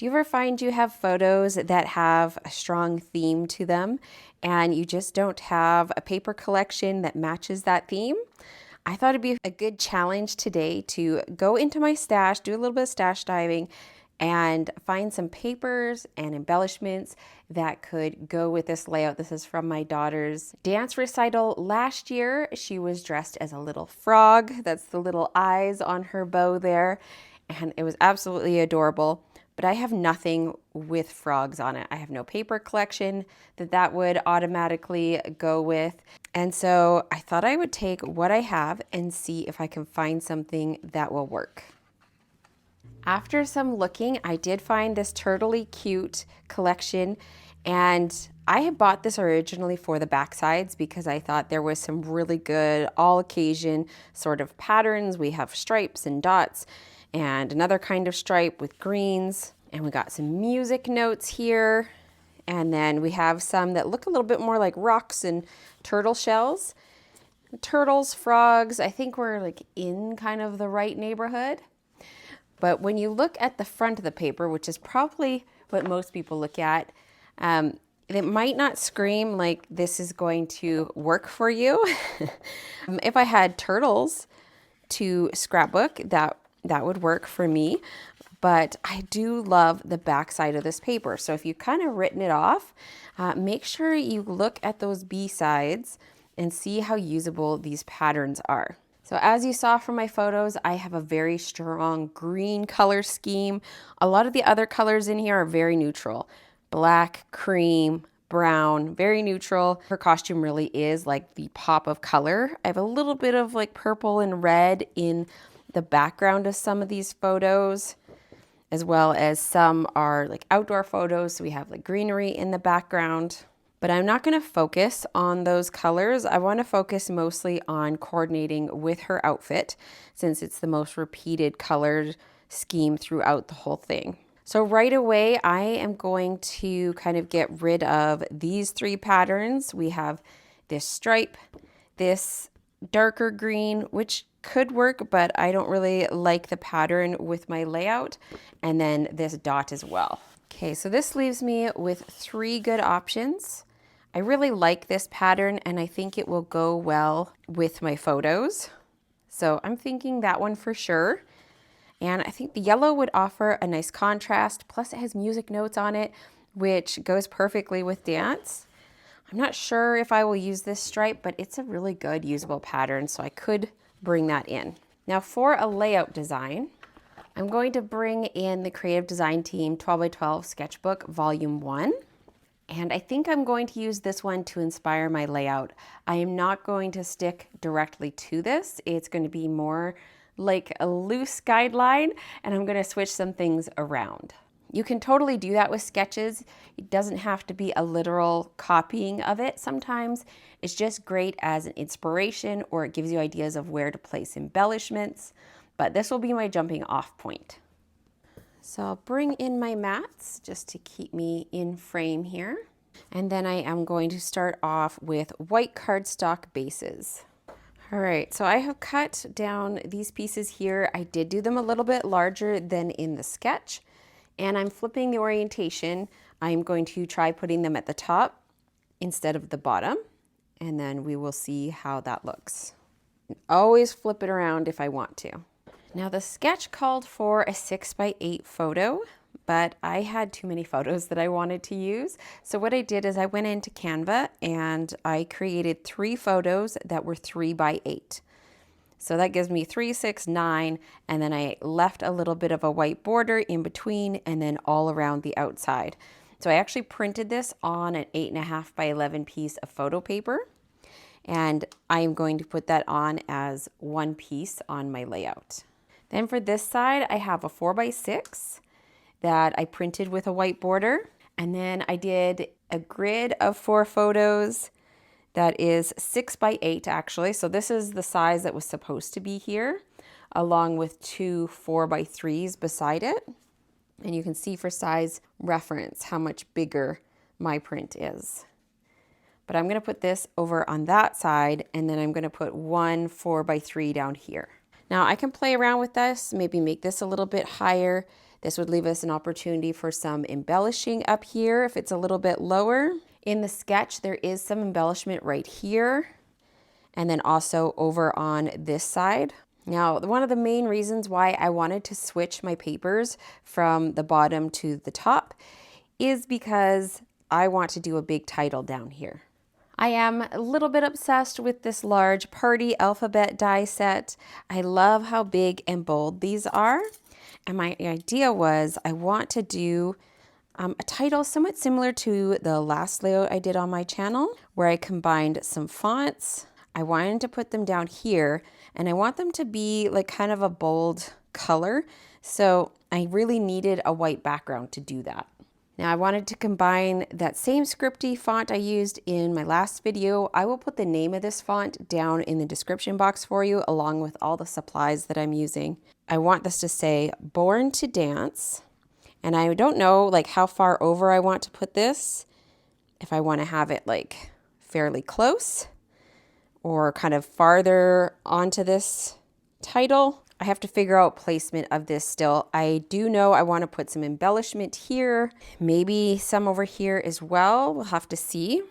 Do you ever find you have photos that have a strong theme to them and you just don't have a paper collection that matches that theme? I thought it'd be a good challenge today to go into my stash, do a little bit of stash diving, and find some papers and embellishments that could go with this layout. This is from my daughter's dance recital last year. She was dressed as a little frog. That's the little eyes on her bow there. And it was absolutely adorable. But I have nothing with frogs on it. I have no paper collection that would automatically go with. And so I thought I would take what I have and see if I can find something that will work. After some looking, I did find this turtley cute collection, and I had bought this originally for the backsides because I thought there was some really good all occasion sort of patterns. We have stripes and dots and another kind of stripe with greens, and we got some music notes here, and then we have some that look a little bit more like rocks and turtle shells. Turtles, frogs, I think we're like in kind of the right neighborhood. But when you look at the front of the paper, which is probably what most people look at, it might not scream like this is going to work for you. If I had turtles to scrapbook, that would work for me. But I do love the back side of this paper. So if you've kind of written it off, make sure you look at those B sides and see how usable these patterns are. So as you saw from my photos, I have a very strong green color scheme. A lot of the other colors in here are very neutral. Black, cream, brown, very neutral. Her costume really is like the pop of color. I have a little bit of like purple and red in the background of some of these photos, as well as some are like outdoor photos. So we have like greenery in the background. But I'm not going to focus on those colors. I want to focus mostly on coordinating with her outfit, since it's the most repeated colored scheme throughout the whole thing. So right away, I am going to kind of get rid of these three patterns. We have this stripe, this darker green, which could work, but I don't really like the pattern with my layout, and then this dot as well. Okay, so this leaves me with three good options. I really like this pattern and I think it will go well with my photos. So I'm thinking that one for sure. And I think the yellow would offer a nice contrast. Plus it has music notes on it, which goes perfectly with dance. I'm not sure if I will use this stripe, but it's a really good usable pattern, so I could bring that in. Now for a layout design, I'm going to bring in the Creative Design Team 12x12 Sketchbook Volume 1. And I think I'm going to use this one to inspire my layout. I am not going to stick directly to this. It's going to be more like a loose guideline, and I'm going to switch some things around. You can totally do that with sketches. It doesn't have to be a literal copying of it. Sometimes it's just great as an inspiration, or it gives you ideas of where to place embellishments. But this will be my jumping off point. So I'll bring in my mats just to keep me in frame here. And then I am going to start off with white cardstock bases. All right, so I have cut down these pieces here. I did do them a little bit larger than in the sketch, and I'm flipping the orientation. I'm going to try putting them at the top instead of the bottom, and then we will see how that looks. Always flip it around if I want to. Now the sketch called for a 6x8 photo, but I had too many photos that I wanted to use. So what I did is I went into Canva and I created 3 photos that were 3x8. So that gives me 3, 6, 9, and then I left a little bit of a white border in between and then all around the outside. So I actually printed this on an 8.5x11 piece of photo paper, and I am going to put that on as one piece on my layout. Then for this side, I have a 4x6 that I printed with a white border. And then I did a grid of 4 photos that is 6x8 actually. So this is the size that was supposed to be here, along with 2 4x3s beside it. And you can see for size reference how much bigger my print is. But I'm gonna put this over on that side, and then I'm gonna put 1 4x3 down here. Now I can play around with this, maybe make this a little bit higher This would leave us an opportunity for some embellishing up here if it's a little bit lower. In the sketch, there is some embellishment right here, and then also over on this side. Now, one of the main reasons why I wanted to switch my papers from the bottom to the top is because I want to do a big title down here. I am a little bit obsessed with this large party alphabet die set. I love how big and bold these are. And my idea was I want to do a title somewhat similar to the last layout I did on my channel, where I combined some fonts. I wanted to put them down here, and I want them to be like kind of a bold color. So I really needed a white background to do that. Now I wanted to combine that same scripty font I used in my last video. I will put the name of this font down in the description box for you, along with all the supplies that I'm using. I want this to say Born to Dance. And I don't know like how far over I want to put this. If I want to have it like fairly close or kind of farther onto this title. I have to figure out placement of this still. I do know I want to put some embellishment here, maybe some over here as well. We'll have to see.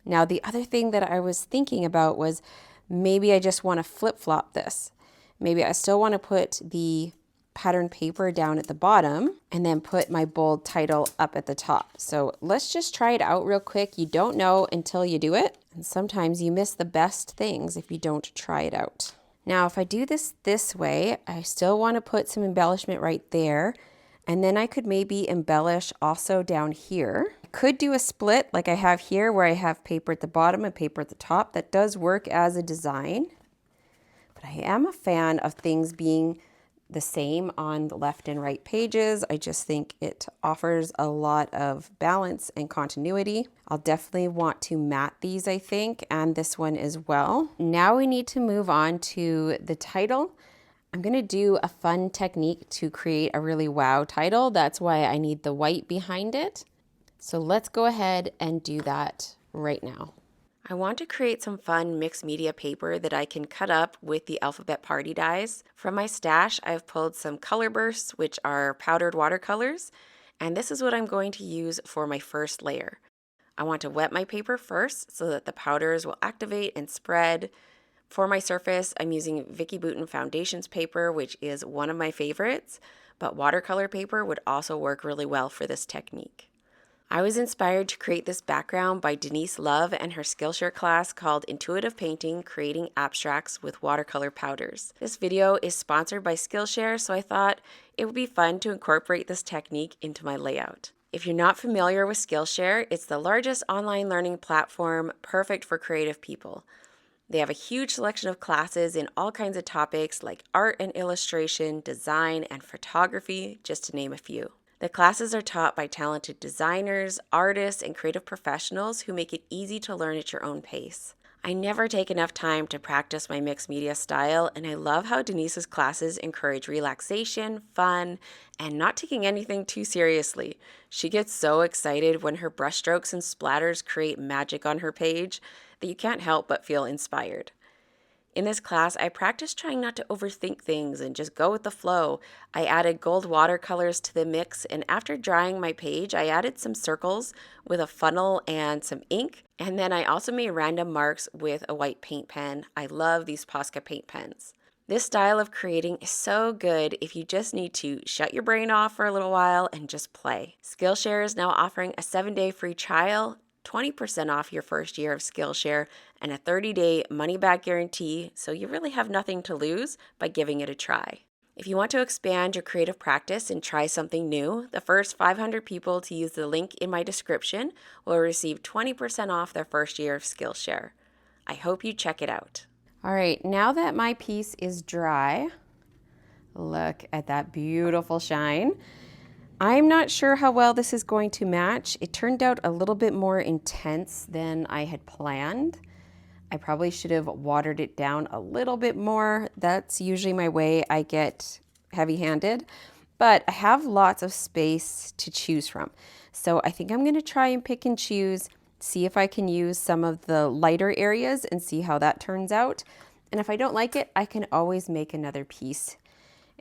Now, the other thing that I was thinking about was maybe I just want to flip-flop this. Maybe I still want to put the pattern paper down at the bottom and then put my bold title up at the top. So let's just try it out real quick. You don't know until you do it. And sometimes you miss the best things if you don't try it out. Now, if I do this way, I still want to put some embellishment right there. And then I could maybe embellish also down here. I could do a split like I have here where I have paper at the bottom and paper at the top. That does work as a design. But I am a fan of things being the same on the left and right pages. I just think it offers a lot of balance and continuity. I'll definitely want to matte these, I think, and this one as well. Now we need to move on to the title. I'm gonna do a fun technique to create a really wow title. That's why I need the white behind it. So let's go ahead and do that right now. I want to create some fun mixed media paper that I can cut up with the alphabet party dies. From my stash, I've pulled some color bursts, which are powdered watercolors, and this is what I'm going to use for my first layer. I want to wet my paper first so that the powders will activate and spread. For my surface, I'm using Vicki Boutin Foundations paper, which is one of my favorites, but watercolor paper would also work really well for this technique. I was inspired to create this background by Denise Love and her Skillshare class called Intuitive Painting, Creating Abstracts with Watercolor Powders. This video is sponsored by Skillshare, so I thought it would be fun to incorporate this technique into my layout. If you're not familiar with Skillshare, it's the largest online learning platform perfect for creative people. They have a huge selection of classes in all kinds of topics like art and illustration, design, and photography, just to name a few. The classes are taught by talented designers, artists, and creative professionals who make it easy to learn at your own pace. I never take enough time to practice my mixed media style, and I love how Denise's classes encourage relaxation, fun, and not taking anything too seriously. She gets so excited when her brushstrokes and splatters create magic on her page that you can't help but feel inspired. In this class, I practiced trying not to overthink things and just go with the flow. I added gold watercolors to the mix, and after drying my page, I added some circles with a funnel and some ink. And then I also made random marks with a white paint pen. I love these Posca paint pens. This style of creating is so good if you just need to shut your brain off for a little while and just play. Skillshare is now offering a 7-day free trial, 20% off your first year of Skillshare, and a 30-day money-back guarantee, so you really have nothing to lose by giving it a try. If you want to expand your creative practice and try something new, the first 500 people to use the link in my description will receive 20% off their first year of Skillshare. I hope you check it out. All right, now that my piece is dry, look at that beautiful shine. I'm not sure how well this is going to match. It turned out a little bit more intense than I had planned. I probably should have watered it down a little bit more. That's usually my way. I get heavy-handed, but I have lots of space to choose from. So I think I'm going to try and pick and choose, see if I can use some of the lighter areas and see how that turns out. And if I don't like it, I can always make another piece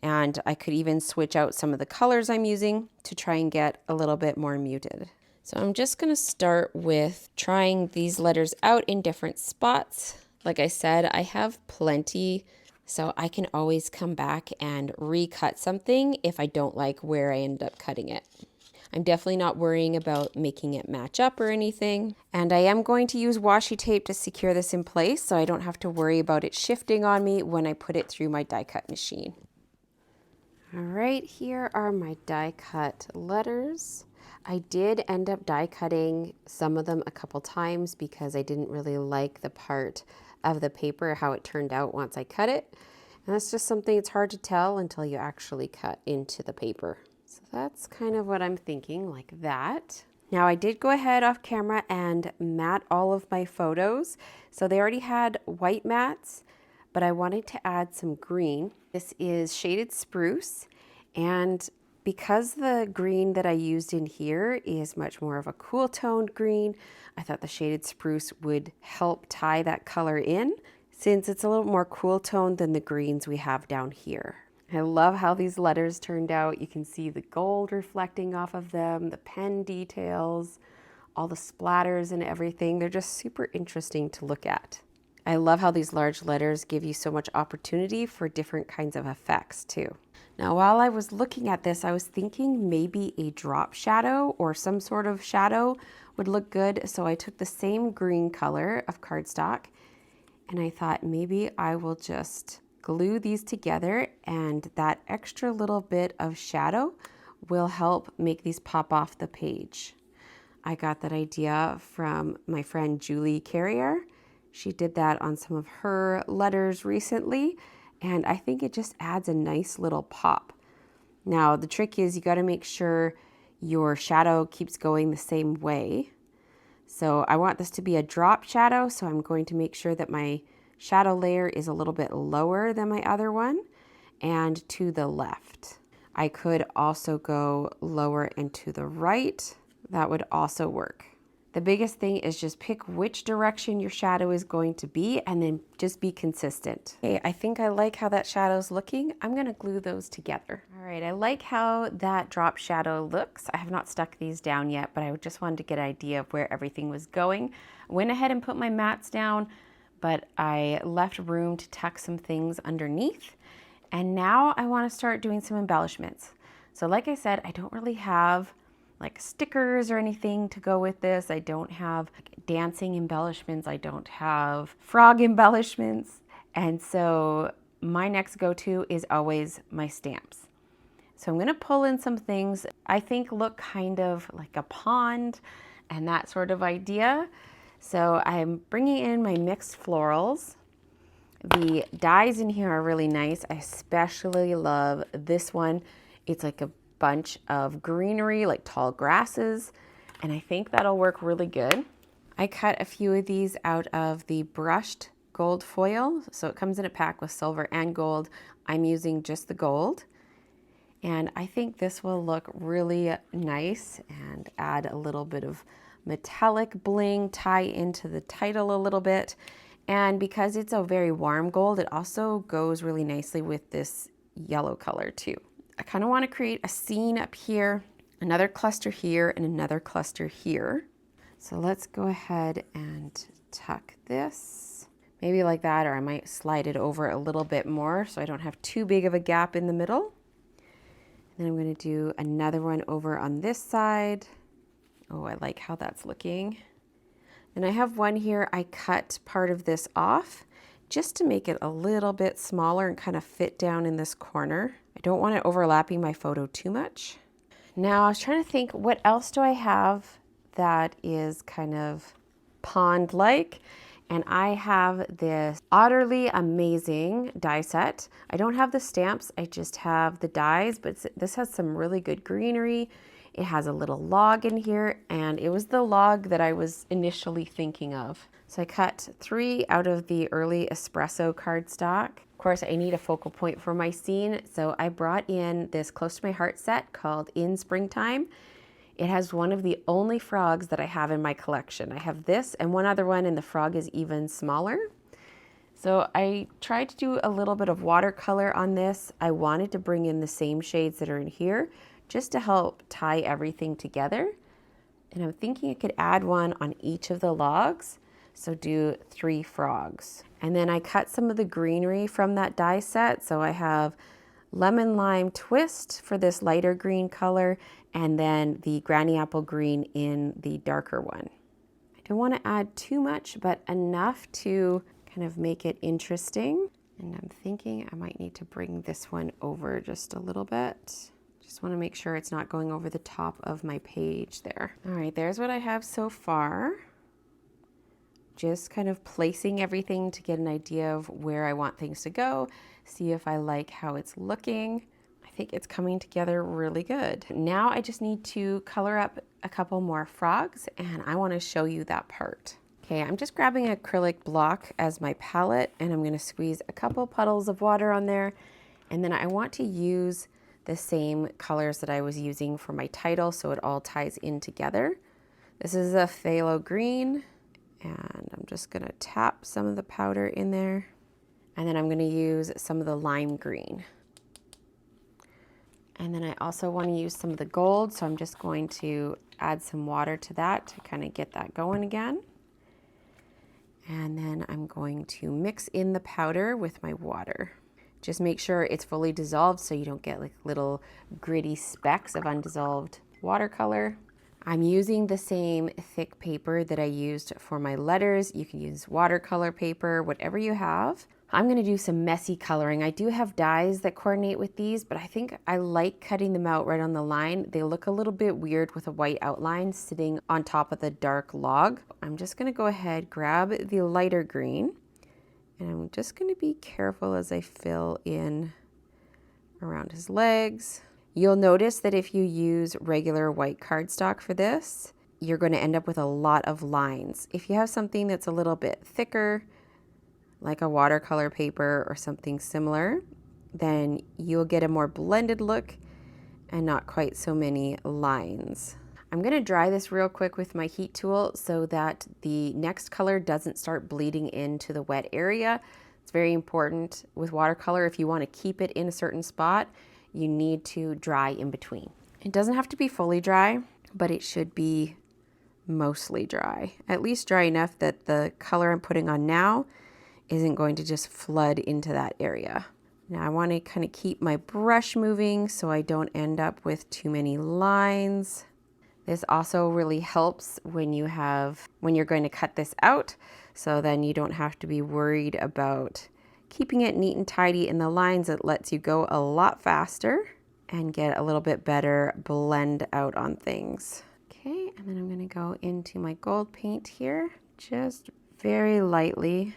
And I could even switch out some of the colors I'm using to try and get a little bit more muted. So I'm just going to start with trying these letters out in different spots. Like I said, I have plenty, so I can always come back and recut something if I don't like where I end up cutting it. I'm definitely not worrying about making it match up or anything. And I am going to use washi tape to secure this in place so I don't have to worry about it shifting on me when I put it through my die cut machine. All right, here are my die cut letters. I did end up die cutting some of them a couple times because I didn't really like the part of the paper, how it turned out once I cut it. And that's just something it's hard to tell until you actually cut into the paper. So that's kind of what I'm thinking, like that. Now I did go ahead off camera and matte all of my photos. So they already had white mattes, but I wanted to add some green. This is shaded Spruce, and because the green that I used in here is much more of a cool toned green, I thought the shaded Spruce would help tie that color in since it's a little more cool toned than the greens we have down here. I love how these letters turned out. You can see the gold reflecting off of them, the pen details, all the splatters and everything. They're just super interesting to look at. I love how these large letters give you so much opportunity for different kinds of effects too. Now, while I was looking at this, I was thinking maybe a drop shadow or some sort of shadow would look good. So I took the same green color of cardstock and I thought maybe I will just glue these together, and that extra little bit of shadow will help make these pop off the page. I got that idea from my friend Julie Carrier. She did that on some of her letters recently, and I think it just adds a nice little pop. Now, the trick is you got to make sure your shadow keeps going the same way. So I want this to be a drop shadow, so I'm going to make sure that my shadow layer is a little bit lower than my other one and to the left. I could also go lower and to the right. That would also work. The biggest thing is just pick which direction your shadow is going to be and then just be consistent. Okay, I think I like how that shadow's looking. I'm gonna glue those together. All right, I like how that drop shadow looks. I have not stuck these down yet, but I just wanted to get an idea of where everything was going. I went ahead and put my mats down, but I left room to tuck some things underneath. And now I wanna start doing some embellishments. So like I said, I don't really have like stickers or anything to go with this. I don't have dancing embellishments. I don't have frog embellishments. And so my next go-to is always my stamps. So I'm gonna pull in some things I think look kind of like a pond and that sort of idea. So I'm bringing in my mixed florals. The dies in here are really nice. I especially love this one. It's like a bunch of greenery, like tall grasses, and I think that'll work really good. I cut a few of these out of the brushed gold foil, so it comes in a pack with silver and gold. I'm using just the gold, and I think this will look really nice and add a little bit of metallic bling, tie into the title a little bit, and because it's a very warm gold, it also goes really nicely with this yellow color too. I kind of want to create a scene up here, another cluster here, and another cluster here. So let's go ahead and tuck this, maybe like that, or I might slide it over a little bit more so I don't have too big of a gap in the middle. And then I'm going to do another one over on this side. Oh, I like how that's looking. And I have one here, I cut part of this off just to make it a little bit smaller and kind of fit down in this corner. I don't want it overlapping my photo too much. Now I was trying to think, what else do I have that is kind of pond-like? And I have this Otterly Amazing die set. I don't have the stamps, I just have the dies, but this has some really good greenery. It has a little log in here, and it was the log that I was initially thinking of. So I cut 3 out of the early Espresso cardstock. Of course, I need a focal point for my scene, so I brought in this Close to My Heart set called In Springtime. It has one of the only frogs that I have in my collection. I have this and one other one, and the frog is even smaller. So I tried to do a little bit of watercolor on this. I wanted to bring in the same shades that are in here just to help tie everything together. And I'm thinking I could add one on each of the logs. So do 3 frogs. And then I cut some of the greenery from that die set. So I have lemon lime twist for this lighter green color, and then the granny apple green in the darker one. I don't want to add too much, but enough to kind of make it interesting. And I'm thinking I might need to bring this one over just a little bit. Just want to make sure it's not going over the top of my page there. All right, there's what I have so far. Just kind of placing everything to get an idea of where I want things to go, see if I like how it's looking. I think it's coming together really good. Now I just need to color up a couple more frogs, and I want to show you that part. Okay, I'm just grabbing an acrylic block as my palette, and I'm going to squeeze a couple puddles of water on there, and then I want to use the same colors that I was using for my title so it all ties in together. This is a phthalo green, and I'm just gonna tap some of the powder in there. And then I'm gonna use some of the lime green. And then I also wanna use some of the gold, so I'm just going to add some water to that to kind of get that going again. And then I'm going to mix in the powder with my water. Just make sure it's fully dissolved so you don't get like little gritty specks of undissolved watercolor. I'm using the same thick paper that I used for my letters. You can use watercolor paper, whatever you have. I'm gonna do some messy coloring. I do have dies that coordinate with these, but I think I like cutting them out right on the line. They look a little bit weird with a white outline sitting on top of the dark log. I'm just gonna go ahead, grab the lighter green, and I'm just gonna be careful as I fill in around his legs. You'll notice that if you use regular white cardstock for this, you're going to end up with a lot of lines. If you have something that's a little bit thicker, like a watercolor paper or something similar, then you'll get a more blended look and not quite so many lines. I'm going to dry this real quick with my heat tool so that the next color doesn't start bleeding into the wet area. It's very important with watercolor. If you want to keep it in a certain spot, you need to dry in between. It doesn't have to be fully dry, but it should be mostly dry. At least dry enough that the color I'm putting on now isn't going to just flood into that area. Now I want to kind of keep my brush moving so I don't end up with too many lines. This also really helps when you're going to cut this out, so then you don't have to be worried about keeping it neat and tidy in the lines. It lets you go a lot faster and get a little bit better blend out on things. Okay, and then I'm going to go into my gold paint here, just very lightly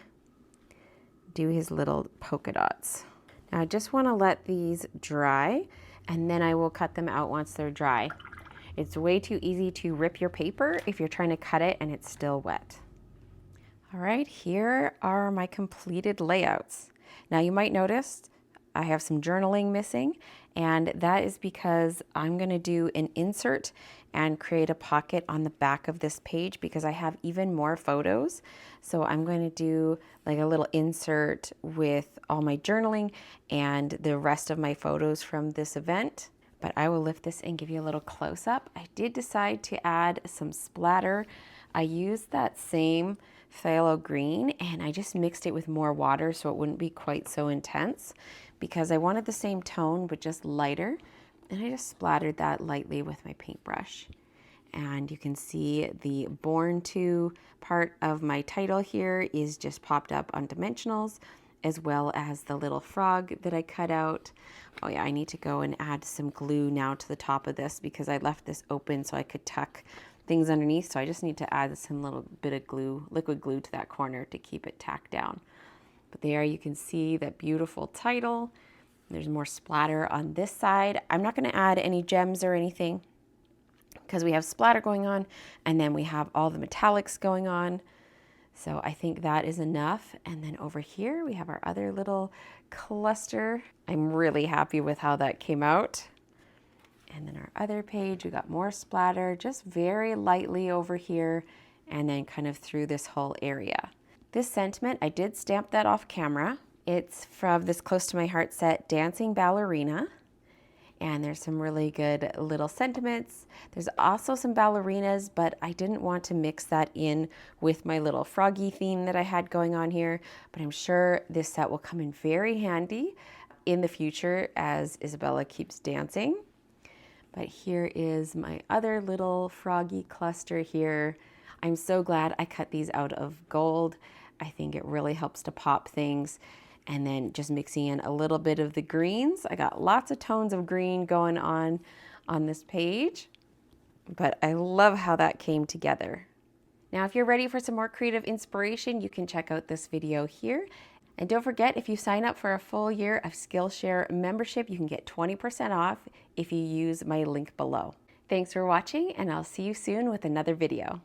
do his little polka dots. Now I just want to let these dry, and then I will cut them out once they're dry. It's way too easy to rip your paper if you're trying to cut it and it's still wet. All right, here are my completed layouts. Now you might notice I have some journaling missing, and that is because I'm gonna do an insert and create a pocket on the back of this page because I have even more photos. So I'm going to do like a little insert with all my journaling and the rest of my photos from this event. But I will lift this and give you a little close up. I did decide to add some splatter. I used that same phthalo green and I just mixed it with more water so it wouldn't be quite so intense because I wanted the same tone but just lighter, and I just splattered that lightly with my paintbrush. And you can see the Born To part of my title here is just popped up on dimensionals, as well as the little frog that I cut out. Oh yeah, I need to go and add some glue now to the top of this because I left this open so I could tuck things underneath. So I just need to add some little bit of glue, liquid glue to that corner to keep it tacked down. But there you can see that beautiful title. There's more splatter on this side. I'm not going to add any gems or anything because we have splatter going on and then we have all the metallics going on. So I think that is enough. And then over here we have our other little cluster. I'm really happy with how that came out. And then our other page, we got more splatter, just very lightly over here and then kind of through this whole area. This sentiment, I did stamp that off camera. It's from this Close to My Heart set, Dancing Ballerina. And there's some really good little sentiments. There's also some ballerinas, but I didn't want to mix that in with my little froggy theme that I had going on here. But I'm sure this set will come in very handy in the future as Isabella keeps dancing. But here is my other little froggy cluster here. I'm so glad I cut these out of gold. I think it really helps to pop things. And then just mixing in a little bit of the greens. I got lots of tones of green going on this page, but I love how that came together. Now, if you're ready for some more creative inspiration, you can check out this video here. And don't forget, if you sign up for a full year of Skillshare membership, you can get 20% off if you use my link below. Thanks for watching, and I'll see you soon with another video.